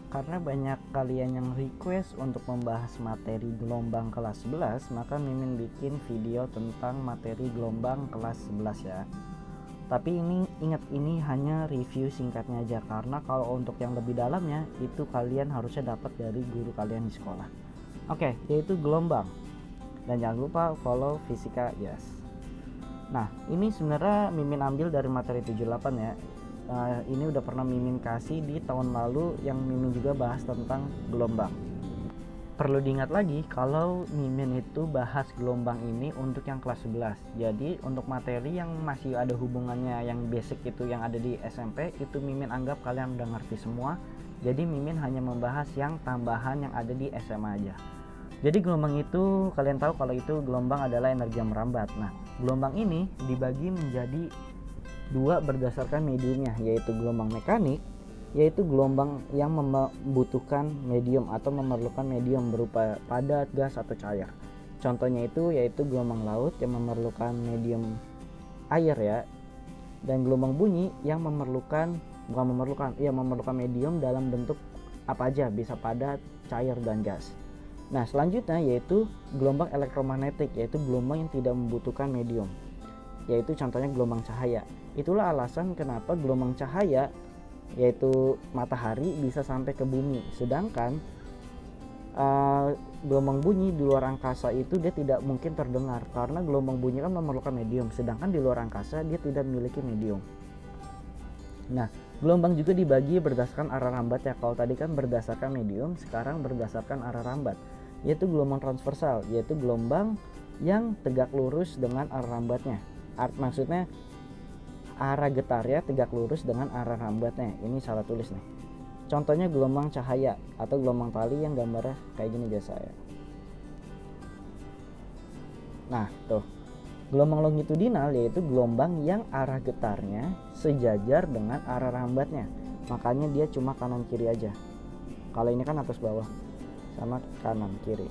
Karena banyak kalian yang request untuk membahas materi gelombang kelas 11, maka Mimin bikin video tentang materi gelombang kelas 11 ya. Tapi ingat, ini hanya review singkatnya aja, karena kalau untuk yang lebih dalamnya itu kalian harusnya dapat dari guru kalian di sekolah. Oke, yaitu gelombang. Dan jangan lupa follow Fisika Yes. Nah, ini sebenarnya Mimin ambil dari materi 78 ya. Ini udah pernah Mimin kasih di tahun lalu yang Mimin juga bahas tentang gelombang. Perlu diingat lagi kalau Mimin itu bahas gelombang ini untuk yang kelas 11. Jadi untuk materi yang masih ada hubungannya yang basic itu yang ada di SMP itu Mimin anggap kalian udah ngerti semua. Jadi Mimin hanya membahas yang tambahan yang ada di SMA aja. Jadi gelombang itu kalian tahu kalau itu gelombang adalah energi yang merambat. Nah, gelombang ini dibagi menjadi dua berdasarkan mediumnya, yaitu gelombang mekanik, yaitu gelombang yang membutuhkan medium atau memerlukan medium berupa padat, gas, atau cair. Contohnya itu yaitu gelombang laut yang memerlukan medium air ya, dan gelombang bunyi yang memerlukan medium dalam bentuk apa aja, bisa padat, cair, dan gas. Nah, selanjutnya yaitu gelombang elektromagnetik, yaitu gelombang yang tidak membutuhkan medium, yaitu contohnya gelombang cahaya. Itulah alasan kenapa gelombang cahaya yaitu matahari bisa sampai ke bumi, sedangkan gelombang bunyi di luar angkasa itu dia tidak mungkin terdengar karena gelombang bunyi kan memerlukan medium, sedangkan di luar angkasa dia tidak memiliki medium. Nah, gelombang juga dibagi berdasarkan arah rambat ya. Kalau tadi kan berdasarkan medium, sekarang berdasarkan arah rambat, yaitu gelombang transversal, yaitu gelombang yang tegak lurus dengan arah rambatnya. Maksudnya arah getarnya tegak lurus dengan arah rambatnya. Ini salah tulis nih. Contohnya gelombang cahaya atau gelombang tali yang gambarnya kayak gini biasa ya. Nah, tuh. Gelombang longitudinal yaitu gelombang yang arah getarnya sejajar dengan arah rambatnya. Makanya dia cuma kanan kiri aja. Kalau ini kan atas bawah sama kanan kiri.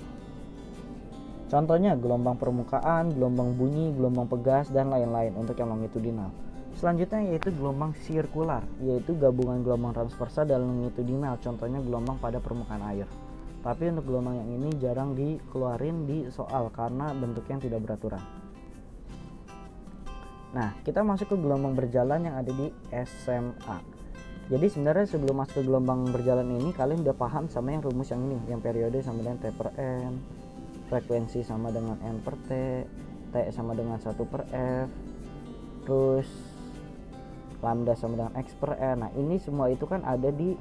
Contohnya gelombang permukaan, gelombang bunyi, gelombang pegas, dan lain-lain untuk yang longitudinal. Selanjutnya yaitu gelombang sirkular, yaitu gabungan gelombang transversal dan longitudinal, contohnya gelombang pada permukaan air. Tapi untuk gelombang yang ini jarang dikeluarin di soal karena bentuknya tidak beraturan. Nah, kita masuk ke gelombang berjalan yang ada di SMA. Jadi sebenarnya sebelum masuk ke gelombang berjalan ini, kalian udah paham sama yang rumus yang ini, yang periode sama dengan T per N, frekuensi sama dengan N per T, T sama dengan 1 per F, terus lambda sama dengan X per N. Nah, ini semua itu kan ada di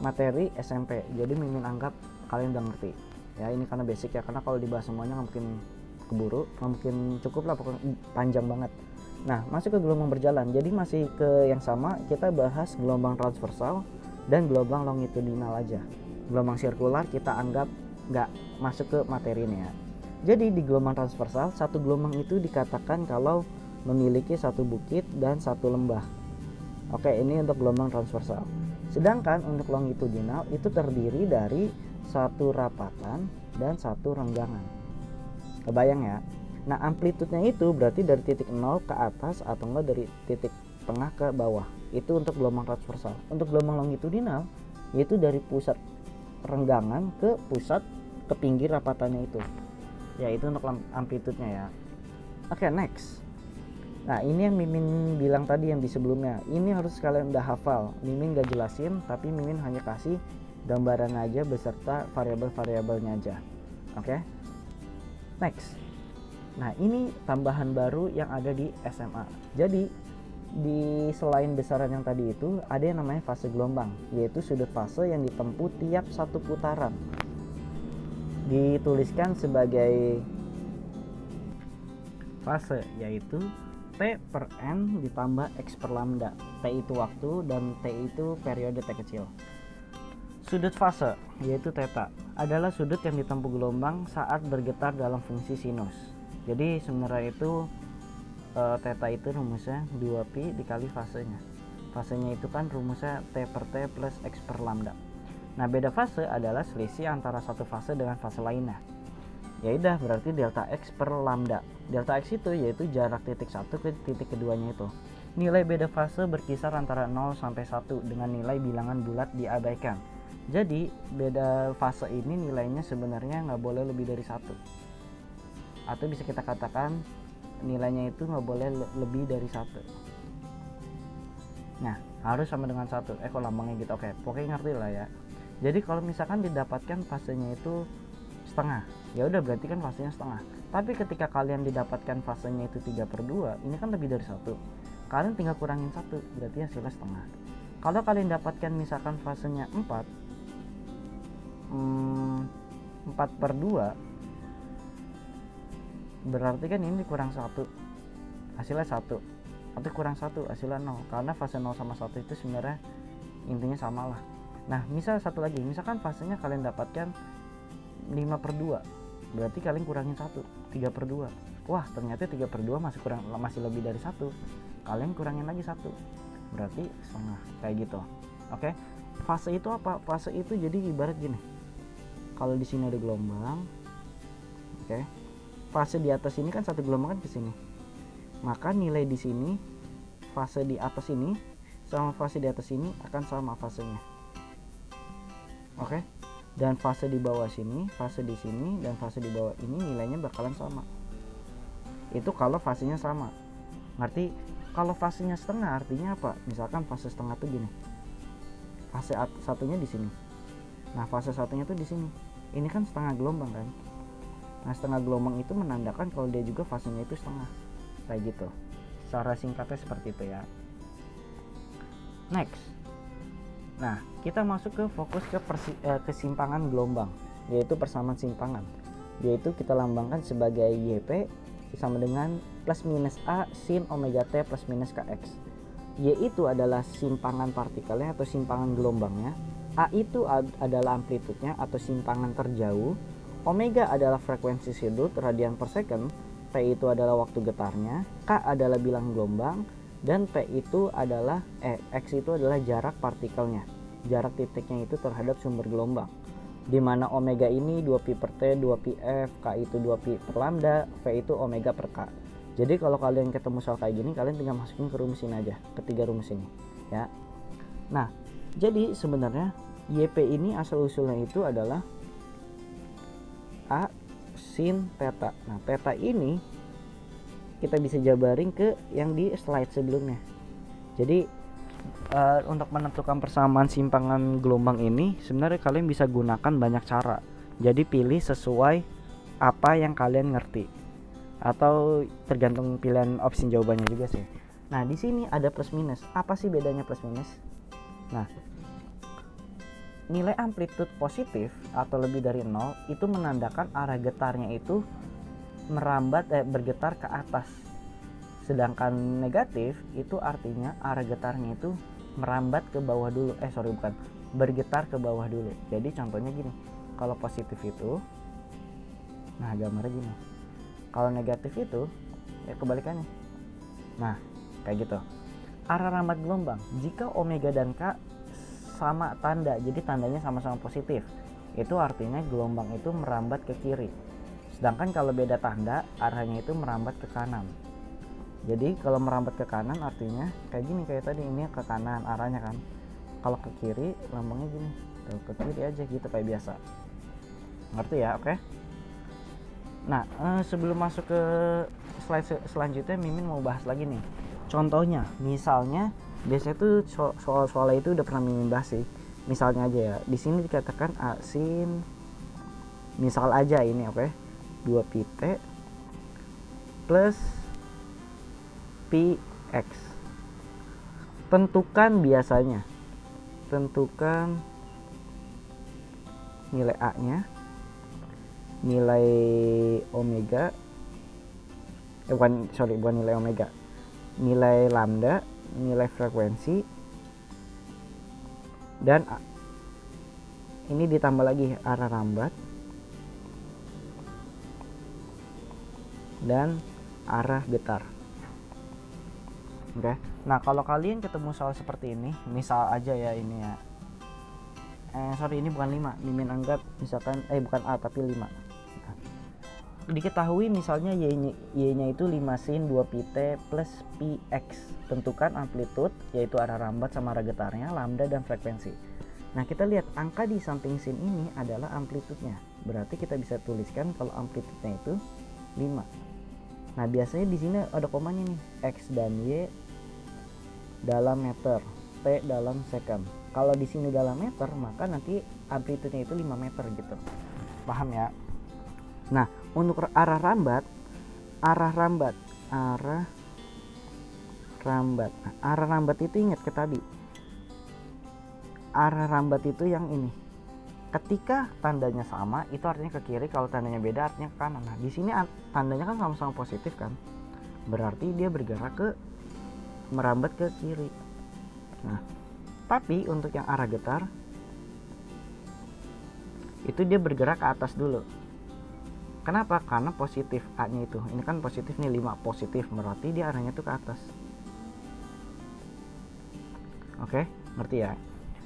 materi SMP. Jadi Mimin anggap kalian udah ngerti. Ya, ini karena basic ya, karena kalau dibahas semuanya nggak mungkin keburu, nggak mungkin cukup lah, pokoknya panjang banget. Nah, masuk ke gelombang berjalan. Jadi masih ke yang sama, kita bahas gelombang transversal dan gelombang longitudinal aja. Gelombang sirkular kita anggap nggak masuk ke materi ini ya. Jadi di gelombang transversal, satu gelombang itu dikatakan kalau memiliki satu bukit dan satu lembah. Oke, ini untuk gelombang transversal. Sedangkan untuk longitudinal itu terdiri dari satu rapatan dan satu renggangan. Kebayang ya? Nah, amplitudenya itu berarti dari titik 0 ke atas atau enggak dari titik tengah ke bawah. Itu untuk gelombang transversal. Untuk gelombang longitudinal yaitu dari pusat renggangan ke pinggir rapatannya itu. Ya, itu untuk amplitudenya ya. Oke, next. Nah, ini yang Mimin bilang tadi yang di sebelumnya. Ini harus kalian udah hafal. Mimin gak jelasin, tapi Mimin hanya kasih gambaran aja beserta variabel-variabelnya aja. Oke. Next. Nah, ini tambahan baru yang ada di SMA. Jadi di selain besaran yang tadi itu ada yang namanya fase gelombang, yaitu sudut fase yang ditempuh tiap satu putaran. Dituliskan sebagai fase, yaitu T per N ditambah X per lambda. T itu waktu dan T itu periode T kecil. Sudut fase, yaitu theta, adalah sudut yang ditempuh gelombang saat bergetar dalam fungsi sinus. Jadi sebenarnya itu theta itu rumusnya 2pi dikali fasenya. Fasenya itu kan rumusnya T per T plus X per lambda. Nah, beda fase adalah selisih antara satu fase dengan fase lainnya. Ya udah, berarti delta X per lambda. Delta X itu yaitu jarak titik 1 ke titik keduanya itu. Nilai beda fase berkisar antara 0 sampai 1 dengan nilai bilangan bulat diabaikan. Jadi beda fase ini nilainya sebenarnya nggak boleh lebih dari 1, atau bisa kita katakan nilainya itu nggak boleh lebih dari 1. Nah, harus sama dengan 1. Kok lambangnya gitu. Oke, pokoknya ngerti lah ya. Jadi kalau misalkan didapatkan fasenya itu setengah, ya udah berarti kan fasenya setengah. Tapi ketika kalian didapatkan fasenya itu 3/2, ini kan lebih dari 1. Kalian tinggal kurangin 1, berarti hasilnya setengah. Kalau kalian dapatkan misalkan fasenya 4/2, berarti kan ini kurang 1, hasilnya 1, atau kurang 1 hasilnya 0, karena fase 0 sama 1 itu sebenarnya intinya sama lah. Nah, misal satu lagi, misalkan fasenya kalian dapatkan 5/2, berarti kalian kurangin 1, 3/2. Wah, ternyata 3/2 masih lebih dari 1, kalian kurangin lagi 1, berarti setengah, kayak gitu. Oke. Fase itu apa? Fase itu jadi ibarat gini, kalau di sini ada gelombang, oke, fase di atas ini kan satu gelombang kan ke sini, maka nilai di sini fase di atas ini sama fase di atas ini akan sama fasenya, oke. Dan fase di bawah sini, fase di sini dan fase di bawah ini nilainya bakalan sama. Itu kalau fasenya sama. Ngerti? Kalau fasenya setengah artinya apa? Misalkan fase setengah tuh gini, fase satunya di sini, nah fase satunya tuh di sini. Ini kan setengah gelombang kan. Nah, setengah gelombang itu menandakan kalau dia juga fasenya itu setengah, kayak gitu. Secara singkatnya seperti itu ya. Next. Nah, kita masuk ke fokus ke kesimpangan gelombang, yaitu persamaan simpangan. Yaitu kita lambangkan sebagai YP sama dengan plus minus A sin omega T plus minus KX. Y itu adalah simpangan partikelnya atau simpangan gelombangnya. A itu adalah amplitudenya atau simpangan terjauh. Omega adalah frekuensi sudut radian per second. P itu adalah waktu getarnya. K adalah bilang gelombang. Dan P itu adalah X itu adalah jarak partikelnya, jarak titiknya itu terhadap sumber gelombang, di mana omega ini 2pi per T, 2pi F, K itu 2pi per lambda, V itu omega per K. Jadi kalau kalian ketemu soal kayak gini, kalian tinggal masukin ke rumus ini aja, ketiga rumus ini ya. Nah, jadi sebenarnya YP ini asal usulnya itu adalah A sin theta. Nah, theta ini kita bisa jabarin ke yang di slide sebelumnya. Jadi untuk menentukan persamaan simpangan gelombang ini sebenarnya kalian bisa gunakan banyak cara. Jadi pilih sesuai apa yang kalian ngerti, atau tergantung pilihan opsi jawabannya juga sih. Nah, di sini ada plus minus. Apa sih bedanya plus minus? Nah, nilai amplitude positif atau lebih dari 0 itu menandakan arah getarnya itu merambat bergetar ke atas. Sedangkan negatif itu artinya arah getarnya itu merambat ke bawah dulu. Bergetar ke bawah dulu. Jadi contohnya gini, kalau positif itu, nah gambarnya gini. Kalau negatif itu ya kebalikannya. Nah, kayak gitu. Arah rambat gelombang, jika omega dan K sama tanda, jadi tandanya sama-sama positif, itu artinya gelombang itu merambat ke kiri. Sedangkan kalau beda tanda, arahnya itu merambat ke kanan. Jadi kalau merambat ke kanan artinya kayak gini, kayak tadi ini ke kanan arahnya kan. Kalau ke kiri lambangnya gini, tuh ke kiri aja gitu kayak biasa. Ngerti ya? Oke. Nah, sebelum masuk ke slide selanjutnya, Mimin mau bahas lagi nih. Contohnya, misalnya biasanya tuh soal-soal itu udah pernah Mimin bahas sih. Misalnya aja ya, di sini dikatakan A sin, misal aja ini, oke? 2pi T plus pi X. Tentukan biasanya, tentukan nilai A nya, nilai omega, bukan nilai omega, nilai lambda, nilai frekuensi, dan ini ditambah lagi arah rambat dan arah getar. Oke. Nah, kalau kalian ketemu soal seperti ini, misal aja ya ini ya. Ini bukan 5. Mimin anggap misalkan bukan A tapi 5. Nah, diketahui misalnya Y-nya itu 5 sin 2pi T plus pi X. Tentukan amplitude yaitu arah rambat sama arah getarnya, lambda dan frekuensi. Nah, kita lihat angka di samping sin ini adalah amplitudenya. Berarti kita bisa tuliskan kalau amplitudenya itu 5. Nah, biasanya di sini ada komanya nih, X dan Y dalam meter, T dalam second. Kalau di sini dalam meter, maka nanti amplitudenya itu 5 meter gitu. Paham ya? Nah, untuk arah rambat. Nah, arah rambat itu ingat ke tadi. Arah rambat itu yang ini. Ketika tandanya sama, itu artinya ke kiri. Kalau tandanya beda, artinya ke kanan. Nah, di sini tandanya kan sama-sama positif kan? Berarti dia bergerak merambat ke kiri. Nah, tapi untuk yang arah getar, itu dia bergerak ke atas dulu. Kenapa? Karena positif A-nya itu. Ini kan positif nih, 5 positif. Berarti dia arahnya tuh ke atas. Oke, ngerti ya?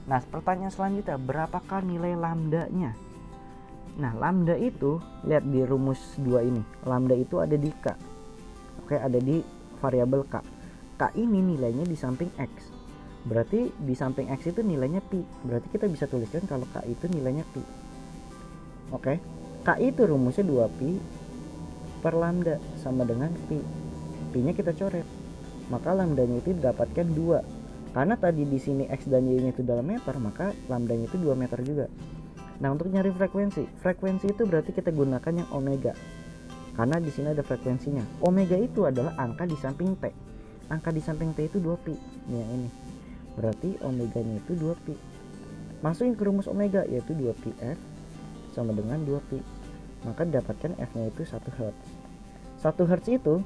Nah, pertanyaan selanjutnya, berapakah nilai lambdanya? Nah, lambda itu, lihat di rumus 2 ini. Lambda itu ada di K. Oke, ada di variabel K. K ini nilainya di samping X. Berarti di samping X itu nilainya pi. Berarti kita bisa tuliskan kalau K itu nilainya pi. Oke. K itu rumusnya 2pi per lambda sama dengan pi. Pi-nya kita coret. Maka lambdanya itu didapatkan 2. Karena tadi di sini X dan Y-nya itu dalam meter, maka lambdanya itu 2 meter juga. Nah, untuk nyari frekuensi itu berarti kita gunakan yang omega. Karena di sini ada frekuensinya. Omega itu adalah angka di samping T. Angka di samping T itu 2pi. Ini yang ini. Berarti omeganya itu 2pi. Masukin ke rumus omega, yaitu 2pi F sama dengan 2pi. Maka didapatkan F-nya itu 1 Hz. 1 Hz itu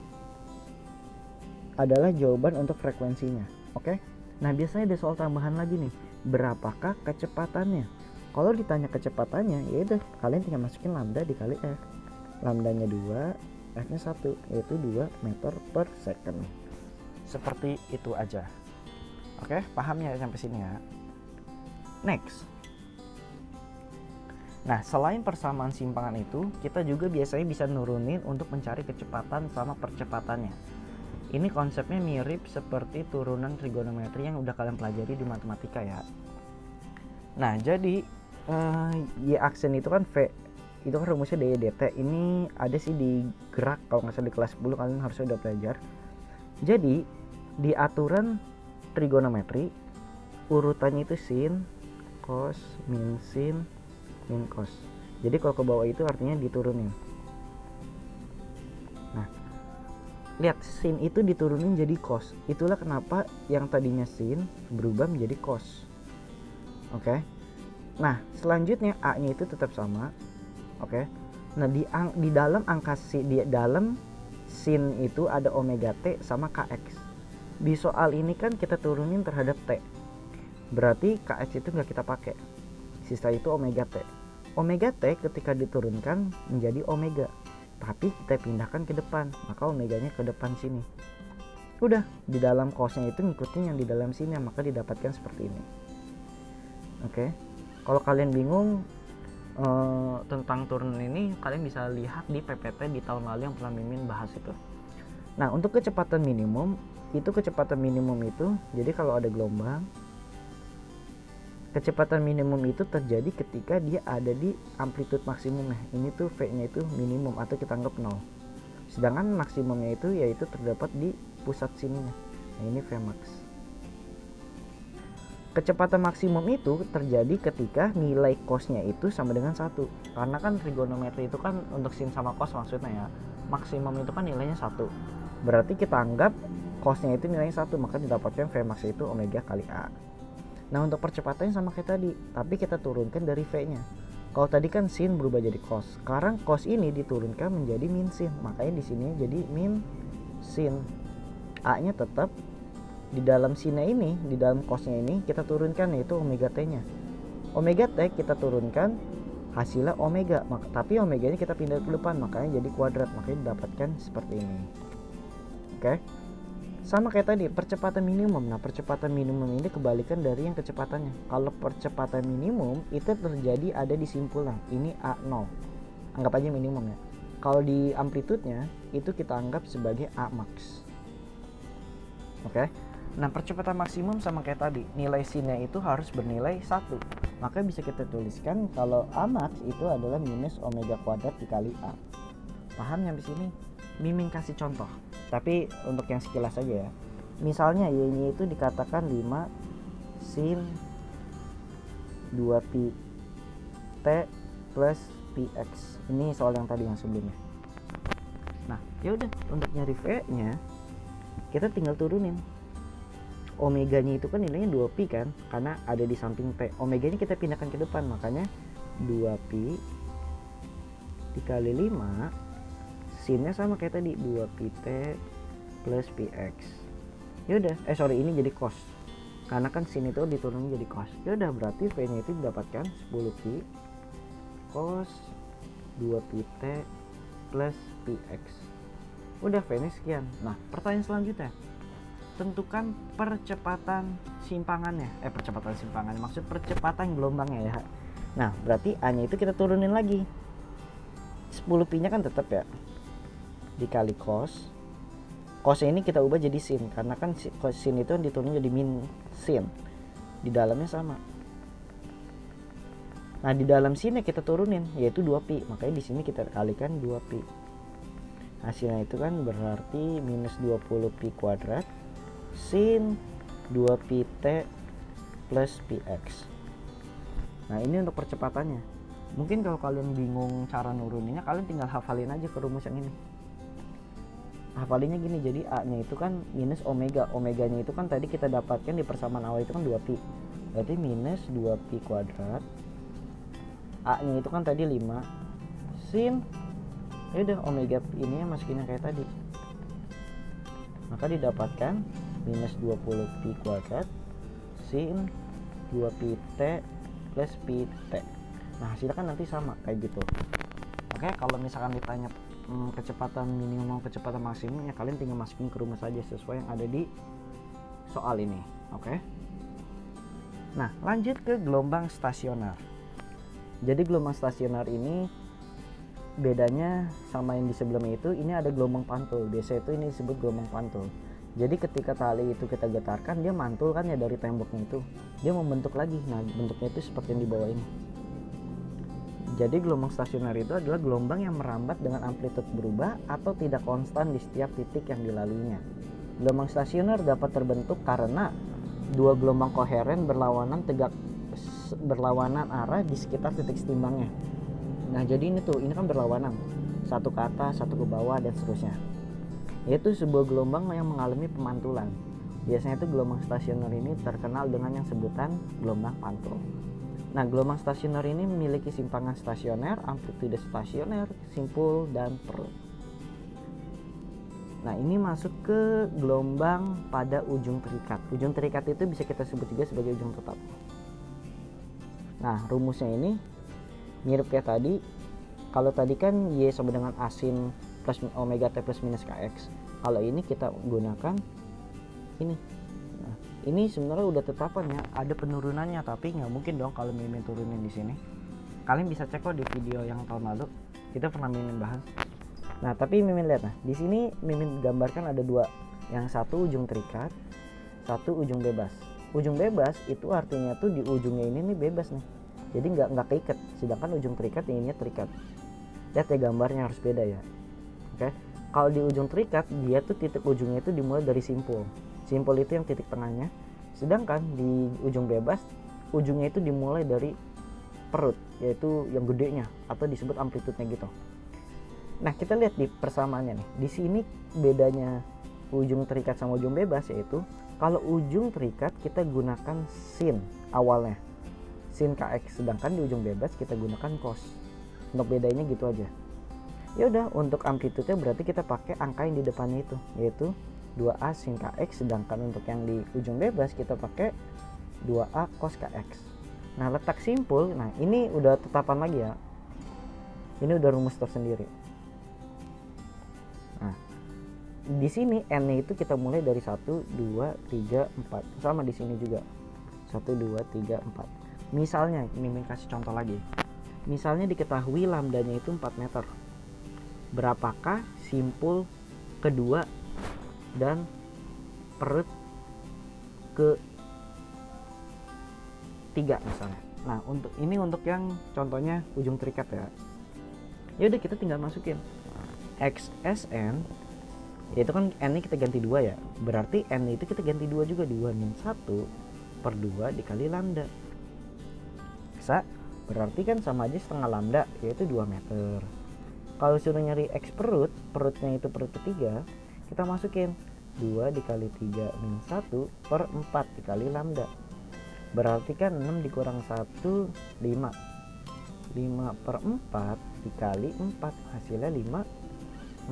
adalah jawaban untuk frekuensinya. Oke? Nah, biasanya ada soal tambahan lagi nih. Berapakah kecepatannya? Kalau ditanya kecepatannya, ya udah kalian tinggal masukin lambda dikali F. Lambdanya 2, F-nya 1, yaitu 2 meter per second. Seperti itu aja. Oke, paham ya sampai sini ya? Next. Nah, selain persamaan simpangan itu, kita juga biasanya bisa nurunin untuk mencari kecepatan sama percepatannya. Ini konsepnya mirip seperti turunan trigonometri yang udah kalian pelajari di matematika ya. Nah, jadi Y aksen itu kan V, itu kan rumusnya dy dt. Ini ada sih di gerak, kalau nggak salah di kelas 10 kalian harusnya udah belajar. Jadi di aturan trigonometri urutannya itu sin, cos, min sin, min cos. Jadi kalau ke bawah itu artinya diturunin. Nah, lihat sin itu diturunin jadi cos. Itulah kenapa yang tadinya sin berubah menjadi cos. Oke. Nah, selanjutnya A-nya itu tetap sama. Oke. Nah, di dalam angka di dalam sin itu ada omega t sama kx. Di soal ini kan kita turunin terhadap t. Berarti kx itu nggak kita pakai. Sisa itu omega t. Omega t ketika diturunkan menjadi omega. Tapi kita pindahkan ke depan, maka omeganya ke depan sini. Udah, di dalam cosnya itu ngikutin yang di dalam sini, maka didapatkan seperti ini. Oke. Kalau kalian bingung tentang turunan ini, kalian bisa lihat di PPT di tahun lalu yang pernah Mimin bahas itu. Nah, untuk kecepatan minimum itu jadi kalau ada gelombang, kecepatan minimum itu terjadi ketika dia ada di amplitude maksimumnya. Ini tuh V-nya itu minimum atau kita anggap 0. Sedangkan maksimumnya itu yaitu terdapat di pusat sininya. Nah, ini Vmax. Kecepatan maksimum itu terjadi ketika nilai cosnya itu sama dengan 1. Karena kan trigonometri itu kan untuk sin sama cos maksudnya ya. Maksimum itu kan nilainya 1. Berarti kita anggap cosnya itu nilainya 1, maka didapatkan Vmax itu omega kali A. Nah, untuk percepatannya sama kayak tadi, tapi kita turunkan dari V-nya. Kalau tadi kan sin berubah jadi cos. Sekarang cos ini diturunkan menjadi min sin. Makanya di sini jadi min sin. A-nya tetap di dalam sinnya ini, di dalam cosnya ini kita turunkan yaitu omega t-nya. Omega t kita turunkan hasilnya omega, tapi omeganya kita pindah ke depan, makanya jadi kuadrat, makanya didapatkan seperti ini. Oke. Sama kayak tadi percepatan minimum. Nah, percepatan minimum ini kebalikan dari yang kecepatannya. Kalau percepatan minimum itu terjadi ada di simpulan. Ini A0. Anggap aja minimum ya. Kalau di amplitudenya itu kita anggap sebagai A max. Oke. Nah, percepatan maksimum sama kayak tadi. Nilai sinnya itu harus bernilai 1. Maka bisa kita tuliskan kalau A max itu adalah minus omega kuadrat dikali A. Paham sampai sini? Mimin kasih contoh, tapi untuk yang sekilas aja ya. Misalnya Y-nya itu dikatakan 5 sin 2pi T plus Px. Ini soal yang tadi yang sebelumnya. Nah, ya udah, untuk nyari V-nya kita tinggal turunin. Omeganya itu kan nilainya 2pi kan, karena ada di samping T. Omeganya kita pindahkan ke depan, makanya 2pi dikali 5 sinnya sama kayak tadi, 2pi T plus Px. Yaudah, ini jadi cos, karena kan sin itu diturunin jadi cos. Yaudah, berarti V nya itu didapatkan 10pi cos 2pi T plus Px. Udah, V nya sekian. Nah, pertanyaan selanjutnya, tentukan percepatan simpangannya. Percepatan simpangannya maksud percepatan gelombangnya ya. Nah, berarti A nya itu kita turunin lagi. 10pi nya kan tetap ya, dikali cos. Cosnya ini kita ubah jadi sin, karena kan sin itu diturunin jadi min sin. Di dalamnya sama. Nah, di dalam sinnya kita turunin, yaitu 2pi. Makanya di sini kita kalikan 2pi. Hasilnya itu kan berarti minus 20pi kuadrat sin 2pi T plus Px. Nah, ini untuk percepatannya. Mungkin kalau kalian bingung cara nuruninnya, kalian tinggal hafalin aja ke rumus yang ini. Hafalinnya gini, jadi A nya itu kan minus omega. Omeganya itu kan tadi kita dapatkan di persamaan awal itu kan 2pi. Berarti minus 2pi kuadrat. A nya itu kan tadi 5 sin, ya udah, omega ini masukinnya kayak tadi. Maka didapatkan minus 20pi kuadrat sin 2pi T plus pi T. Nah, hasilnya kan nanti sama kayak gitu. Oke, kalau misalkan ditanya kecepatan minimum kecepatan maksimum, ya kalian tinggal masukin ke rumus saja sesuai yang ada di soal ini. Oke. Nah, lanjut ke gelombang stasioner. Jadi gelombang stasioner ini bedanya sama yang di sebelumnya itu, ini ada gelombang pantul. Biasa itu ini disebut gelombang pantul. Jadi ketika tali itu kita getarkan, dia mantul kan ya dari temboknya itu, dia membentuk lagi. Nah, bentuknya itu seperti yang di bawah ini. Jadi gelombang stasioner itu adalah gelombang yang merambat dengan amplitude berubah atau tidak konstan di setiap titik yang dilaluinya. Gelombang stasioner dapat terbentuk karena dua gelombang koheren berlawanan arah di sekitar titik setimbangnya. Nah, jadi ini kan berlawanan, satu ke atas, satu ke bawah, dan seterusnya. Yaitu sebuah gelombang yang mengalami pemantulan. Biasanya itu gelombang stasioner ini terkenal dengan yang sebutan gelombang pantul. Nah, gelombang stasioner ini memiliki simpangan stasioner, amplitude stasioner, simpul, dan perut. Nah, ini masuk ke gelombang pada ujung terikat. Ujung terikat itu bisa kita sebut juga sebagai ujung tetap. Nah, rumusnya ini mirip kayak tadi. Kalau tadi kan Y sama dengan A sin plus omega T plus minus Kx. Kalau ini kita gunakan ini. Nah, ini sebenarnya udah tetapan ya, ada penurunannya, tapi nggak mungkin dong kalau Mimin turunin di sini. Kalian bisa cek kok di video yang tahun lalu, kita pernah Mimin bahas. Nah, tapi Mimin lihat, nah di sini Mimin gambarkan ada dua, yang satu ujung terikat, satu ujung bebas. Ujung bebas itu artinya tuh di ujungnya ini nih bebas nih, jadi nggak keikat. Sedangkan ujung terikat ininya terikat. Lihat ya, gambarnya harus beda ya. Oke, kalau di ujung terikat dia tuh titik ujungnya itu dimulai dari simpul. Simpul itu yang titik tengahnya. Sedangkan di ujung bebas ujungnya itu dimulai dari perut, yaitu yang gedenya atau disebut amplitudenya gitu. Nah, kita lihat di persamaannya nih. Di sini bedanya ujung terikat sama ujung bebas, yaitu kalau ujung terikat kita gunakan sin awalnya, sin Kx, sedangkan di ujung bebas kita gunakan cos. Untuk bedanya gitu aja. Ya udah, untuk amplitudenya berarti kita pakai angka yang di depannya itu, yaitu 2A sin Kx, sedangkan untuk yang di ujung bebas kita pakai 2A cos Kx. Nah, letak simpul, nah ini udah tetapan lagi ya. Ini udah rumus tersendiri. Nah, di sini n-nya itu kita mulai dari 1, 2, 3, 4. Sama di sini juga. 1, 2, 3, 4. Misalnya, ini kasih contoh lagi. Misalnya diketahui lambdanya itu 4 meter. Berapakah simpul kedua dan perut ke 3 misalnya. Nah, untuk yang contohnya ujung terikat ya. Ya udah kita tinggal masukin XSN, yaitu kan n-nya kita ganti 2 ya. Berarti n itu kita ganti 2 juga, 2 min 1 per 2 dikali lambda. Bisa? Berarti kan sama aja setengah lambda, yaitu 2 meter. Kalau suruh nyari X perutnya itu perut ketiga, kita masukin 2 dikali 3 min 1 per 4 dikali lambda. Berarti kan 6 dikurang 1, 5. 5 per 4 dikali 4, hasilnya 5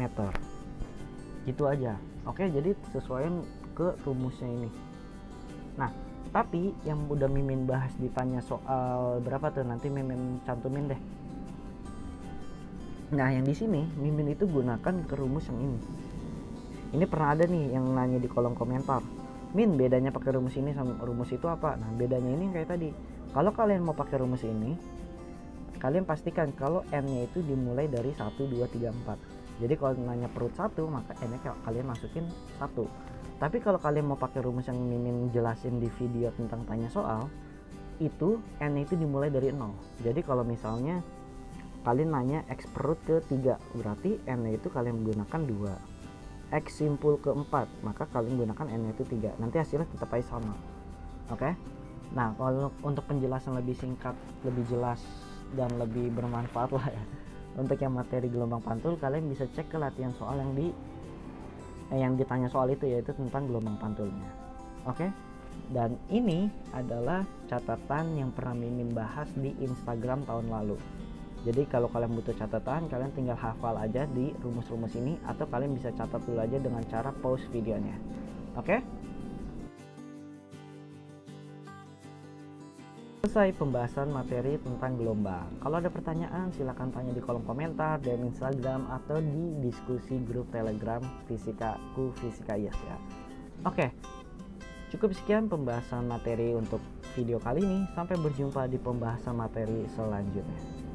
meter. Gitu aja. Oke, jadi sesuaiin ke rumusnya ini. Nah, tapi yang udah Mimin bahas ditanya soal berapa tuh, nanti Mimin cantumin deh. Nah, yang di sini Mimin itu gunakan ke rumus yang ini. Ini pernah ada nih yang nanya di kolom komentar, Min, bedanya pakai rumus ini sama rumus itu apa? Nah, bedanya ini kayak tadi. Kalau kalian mau pakai rumus ini, kalian pastikan kalau n-nya itu dimulai dari 1, 2, 3, 4. Jadi kalau nanya perut 1, maka n-nya kalian masukin 1. Tapi kalau kalian mau pakai rumus yang Mimin jelasin di video tentang tanya soal, itu n-nya itu dimulai dari 0. Jadi kalau misalnya kalian nanya X perut ke 3, berarti n-nya itu kalian gunakan 2. X simpul ke 4, maka kalian gunakan n-nya itu 3. Nanti hasilnya tetap aja sama. Oke? Nah, kalau untuk penjelasan lebih singkat, lebih jelas, dan lebih bermanfaat lah ya, untuk yang materi gelombang pantul, kalian bisa cek ke latihan soal yang ditanya soal itu, yaitu tentang gelombang pantulnya. Oke? Dan ini adalah catatan yang pernah Mimin bahas di Instagram tahun lalu. Jadi kalau kalian butuh catatan, kalian tinggal hafal aja di rumus-rumus ini, atau kalian bisa catat dulu aja dengan cara pause videonya. Oke? Selesai pembahasan materi tentang gelombang. Kalau ada pertanyaan, silahkan tanya di kolom komentar, DM Instagram, atau di diskusi grup Telegram Fisikaku Fisika Yes ya. Oke, cukup sekian pembahasan materi untuk video kali ini. Sampai berjumpa di pembahasan materi selanjutnya.